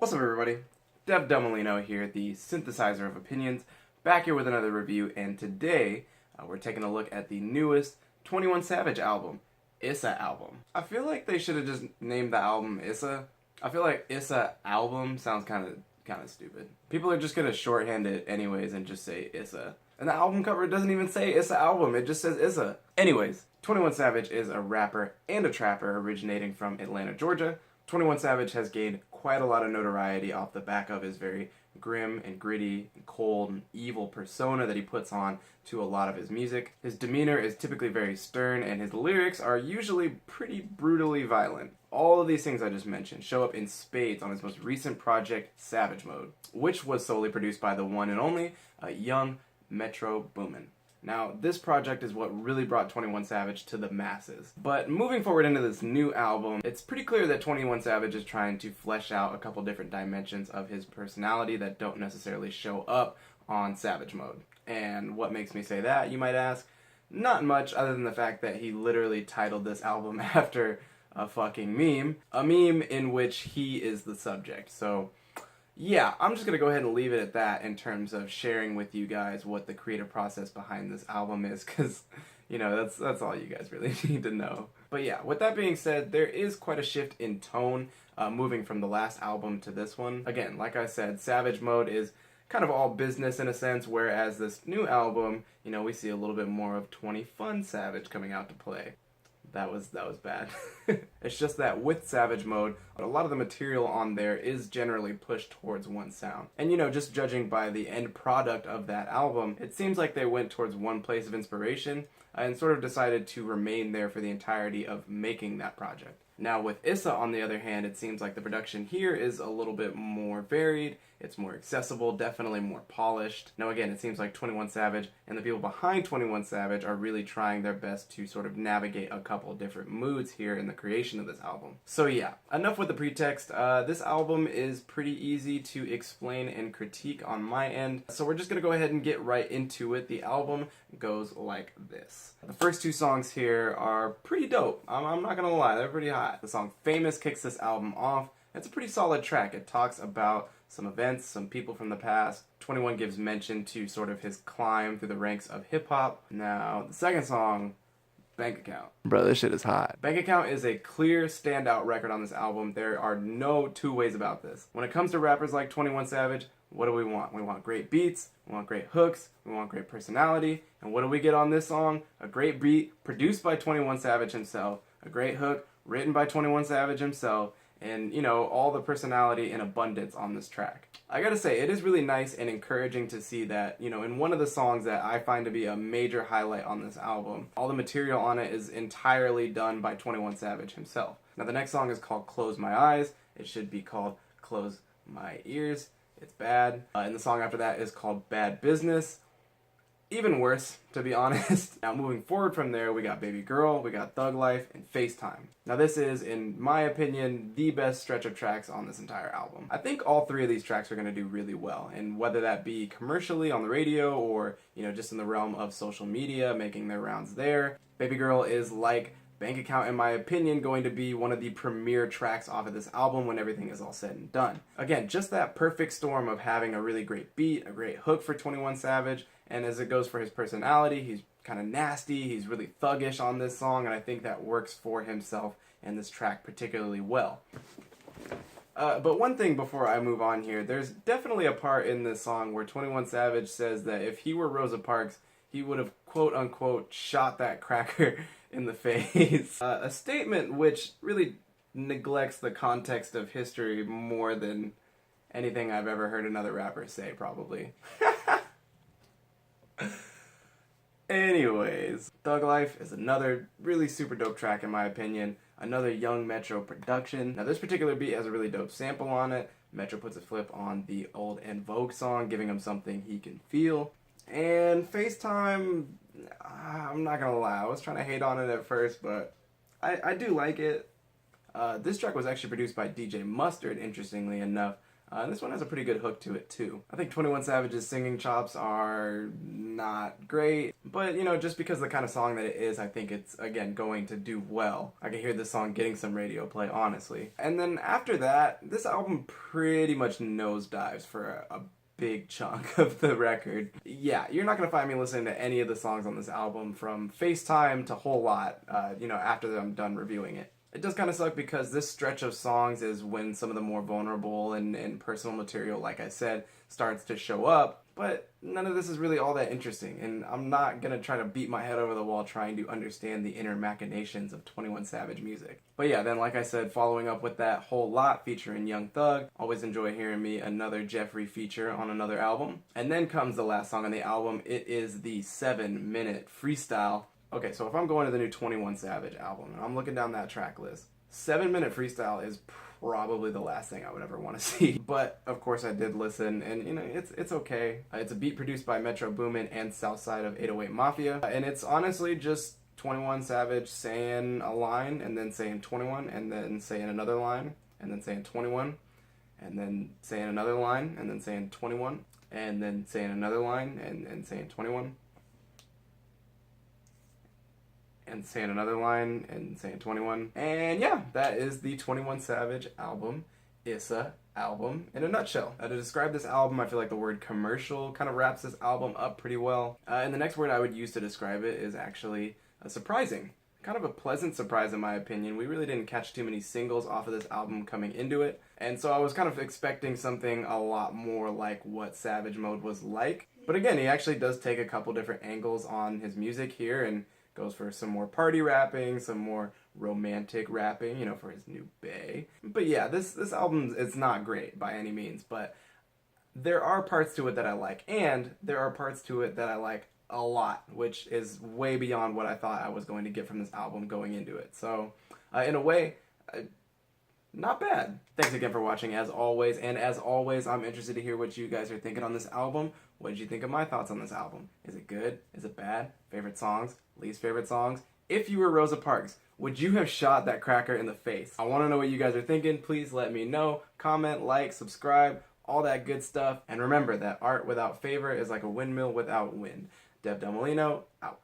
What's up, everybody? Dev Del Molino here, the synthesizer of opinions, back here with another review, and today we're taking a look at the newest 21 Savage album, Issa album. I feel like they should have just named the album Issa. I feel like Issa album sounds kind of stupid. People are just gonna shorthand it anyways and just say Issa. And the album cover doesn't even say Issa album, it just says Issa. Anyways, 21 Savage is a rapper and a trapper originating from Atlanta, Georgia. 21 Savage has gained quite a lot of notoriety off the back of his very grim and gritty and cold and evil persona that he puts on to a lot of his music. His demeanor is typically very stern and his lyrics are usually pretty brutally violent. All of these things I just mentioned show up in spades on his most recent project, Savage Mode, which was solely produced by the one and only young Metro Boomin. Now, this project is what really brought 21 Savage to the masses. But moving forward into this new album, it's pretty clear that 21 Savage is trying to flesh out a couple different dimensions of his personality that don't necessarily show up on Savage Mode. And what makes me say that, you might ask? Not much, other than the fact that he literally titled this album after a fucking meme. A meme in which he is the subject. So yeah, I'm just going to go ahead and leave it at that in terms of sharing with you guys what the creative process behind this album is, because, you know, that's all you guys really need to know. But yeah, with that being said, there is quite a shift in tone moving from the last album to this one. Again, like I said, Savage Mode is kind of all business in a sense, whereas this new album, you know, we see a little bit more of 21 Savage coming out to play. That was bad. It's just that with Savage Mode, a lot of the material on there is generally pushed towards one sound. And you know, just judging by the end product of that album, it seems like they went towards one place of inspiration and sort of decided to remain there for the entirety of making that project. Now with Issa, on the other hand, it seems like the production here is a little bit more varied, it's more accessible, definitely more polished. Now again, it seems like 21 Savage and the people behind 21 Savage are really trying their best to sort of navigate a couple different moods here in the creation of this album. So yeah, enough with the pretext. This album is pretty easy to explain and critique on my end, so we're just gonna go ahead and get right into it. The album goes like this. The first two songs here are pretty dope. I'm not gonna lie, they're pretty hot. The song Famous kicks this album off. It's a pretty solid track. It talks about some events, some people from the past. 21 gives mention to sort of his climb through the ranks of hip-hop. Now, the second song, Bank Account. Bro, this shit is hot. Bank Account is a clear standout record on this album. There are no two ways about this. When it comes to rappers like 21 Savage, what do we want? We want great beats, we want great hooks, we want great personality, and what do we get on this song? A great beat produced by 21 Savage himself, a great hook written by 21 Savage himself, and, you know, all the personality in abundance on this track. I gotta say, it is really nice and encouraging to see that, you know, in one of the songs that I find to be a major highlight on this album, all the material on it is entirely done by 21 Savage himself. Now, the next song is called Close My Eyes. It should be called Close My Ears. It's bad. And the song after that is called Bad Business. Even worse, to be honest. Now, moving forward from there, we got Baby Girl, we got Thug Life, and FaceTime. Now, this is, in my opinion, the best stretch of tracks on this entire album. I think all three of these tracks are going to do really well, and whether that be commercially on the radio or, you know, just in the realm of social media, making their rounds there, Baby Girl is like Bank Account, in my opinion, going to be one of the premier tracks off of this album when everything is all said and done. Again, just that perfect storm of having a really great beat, a great hook for 21 Savage, and as it goes for his personality, he's kind of nasty, he's really thuggish on this song, and I think that works for himself and this track particularly well. But one thing before I move on here, there's definitely a part in this song where 21 Savage says that if he were Rosa Parks, he would have quote-unquote shot that cracker in the face. A statement which really neglects the context of history more than anything I've ever heard another rapper say, probably. Anyways, Thug Life is another really super dope track in my opinion. Another young Metro production. Now this particular beat has a really dope sample on it. Metro puts a flip on the old En Vogue song, giving him something he can feel. And FaceTime, I'm not gonna lie, I was trying to hate on it at first, but I do like it. This track was actually produced by DJ Mustard, interestingly enough. And this one has a pretty good hook to it too. I think 21 Savage's singing chops are not great, but you know, just because of the kind of song that it is, I think it's, again, going to do well. I can hear this song getting some radio play, honestly. And then after that, this album pretty much nosedives for a big chunk of the record. Yeah, you're not gonna find me listening to any of the songs on this album from FaceTime to Whole Lot, you know, after I'm done reviewing it. It does kind of suck because this stretch of songs is when some of the more vulnerable and personal material, like I said, starts to show up, but none of this is really all that interesting, and I'm not gonna try to beat my head over the wall trying to understand the inner machinations of 21 Savage music. But yeah, then like I said, following up with that Whole Lot featuring Young Thug, always enjoy hearing me another Jeffrey feature on another album. And then comes the last song on the album. It is the 7-minute freestyle. Okay, so if I'm going to the new 21 Savage album and I'm looking down that track list, 7-minute freestyle is probably the last thing I would ever want to see. But of course I did listen, and you know, it's okay. It's a beat produced by Metro Boomin and Southside of 808 Mafia, and it's honestly just 21 Savage saying a line and then saying 21 and then saying another line and then saying 21 and then saying another line and then saying 21 and then saying another line and saying 21 and saying another line and saying 21. And yeah, that is the 21 Savage album, Issa album, in a nutshell. To describe this album, I feel like the word commercial kind of wraps this album up pretty well. And the next word I would use to describe it is actually surprising. Kind of a pleasant surprise in my opinion. We really didn't catch too many singles off of this album coming into it, and so I was kind of expecting something a lot more like what Savage Mode was like. But again, he actually does take a couple different angles on his music here and goes for some more party rapping, some more romantic rapping, you know, for his new bae. But yeah, this album is not great by any means, but there are parts to it that I like, and there are parts to it that I like a lot, which is way beyond what I thought I was going to get from this album going into it. So, in a way, not bad. Thanks again for watching, as always, and as always, I'm interested to hear what you guys are thinking on this album. What did you think of my thoughts on this album? Is it good? Is it bad? Favorite songs? Least favorite songs? If you were Rosa Parks, would you have shot that cracker in the face? I want to know what you guys are thinking. Please let me know. Comment, like, subscribe, all that good stuff. And remember that art without favor is like a windmill without wind. Dev Del Molino, out.